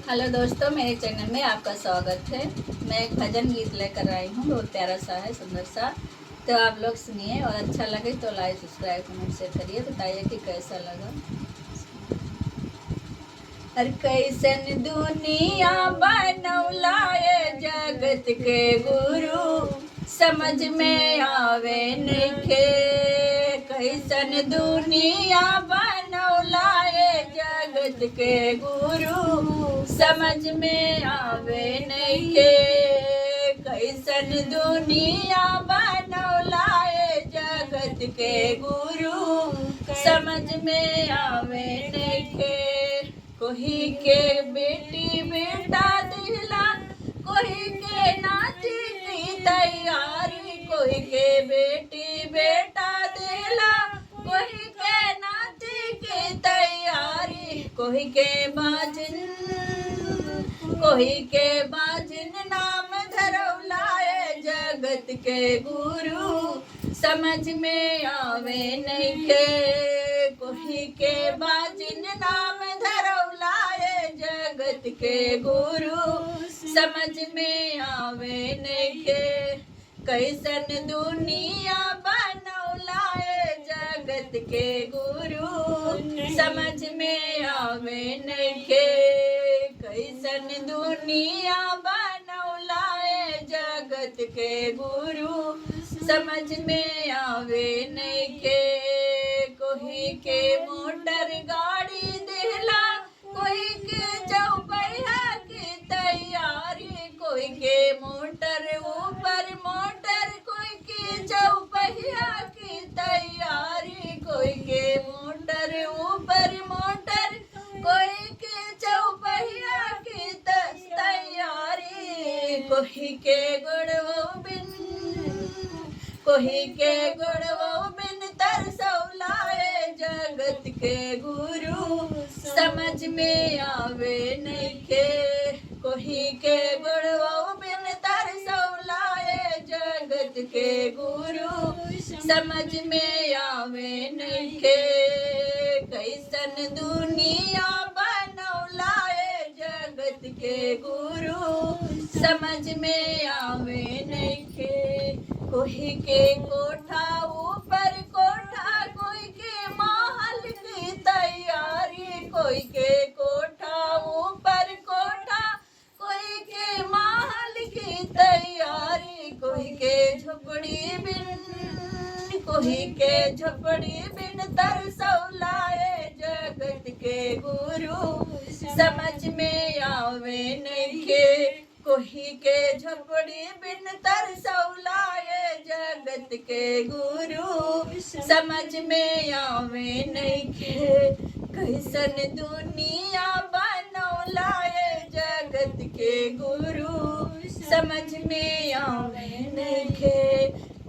Hello दोस्तों, मेरे channel में आपका स्वागत है। मैं एक भजन गीत लेकर आई हूँ, बहुत प्यारा सा है, सुंदर सा। तो आप लोग सुनिए और अच्छा लगे तो लाइक सब्सक्राइब कमेंट शेयर करिए, बताइए कि कैसा लगा। हर कैसन दुनिया बनौलाए जगत के गुरु, समझ में आवे नइखे। कैसन दुनिया बनौलाए जगत के गुरु, समझ में आवे नइखे। कैसन दुनिया बनौलाए जगत के गुरु, समझ में आवे नइखे। कोही के बेटी बेटा दिला, कोही के नाती की तैयारी। कोही के बेटी बेटा दिला, कोही के नाती की तैयारी। कोही के बाजिन नाम धरौलाए जगत के गुरु, समझ में आवे नइखे। कोही के बाजिन नाम धरौलाए जगत के गुरु, समझ में आवे नइखे। कैसन दुनिया बनौलाए जगत के गुरु, समझ में आवे नइखे। कैसन दुनिया बनौलाए जगत के गुरु, समझ में आवे नइखे। कोही के मोटर गाड़ी दिला, कोही के चौपहिया की तैयारी। कोही के मोटर ऊपर मोटर, कोही के चौपहिया की तैयारी। कोही के मोटर ऊपर मोटर, कोही के चौपहिया की तैयारी। कोही के गुड़वो बिन तरसौलाए जगत के गुरु, समझ में आवे नइखे। कोही के गुड़वो बिन तरसौलाए जगत के गुरु, समझ में आवे नइखे। कैसन दुनिया बनौलाए जगत के गुरु, समझ में आवे नइखे। कोही के कोठा ऊपर कोठा, कोई के महल की तैयारी। कोई के कोठा ऊपर कोठा, कोई के महल की तैयारी। कोई के झोपड़ी बिन तरसौलाए जगत के गुरु, समझ में आवे नइखे। कोही के झोपड़ी बिन तरसौलाए जगत के गुरु, समझ में आवे नइखे। कैसन दुनिया बनौलाए जगत के गुरु, समझ में आवे नइखे।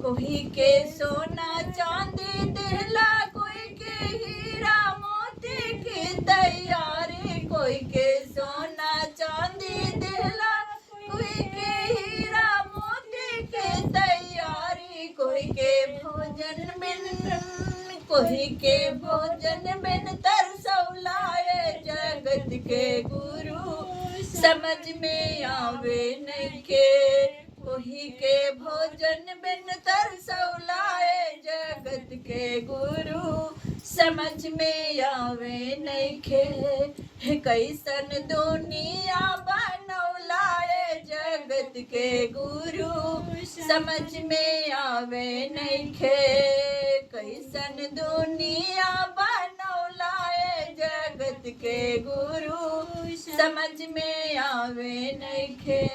कोही के सोना चांदी दिला, कोई के हीरा मोती की तैयारी। कोई के सोना चांदी दिला, कोई के हीरा मोती की तैयारी। कोई के भोजन बिन तरसौलाए जगत के गुरु, समझ में आवे नइखे। कोही के भोजन बिन तरसौलाए जगत के गुरु, समझ में आवे नइखे। कैसन दुनिया बनौलाए जगत के गुरु, समझ में आवे नइखे। कैसन दुनिया बनौलाए जगत के गुरु, समझ में आवे नइखे।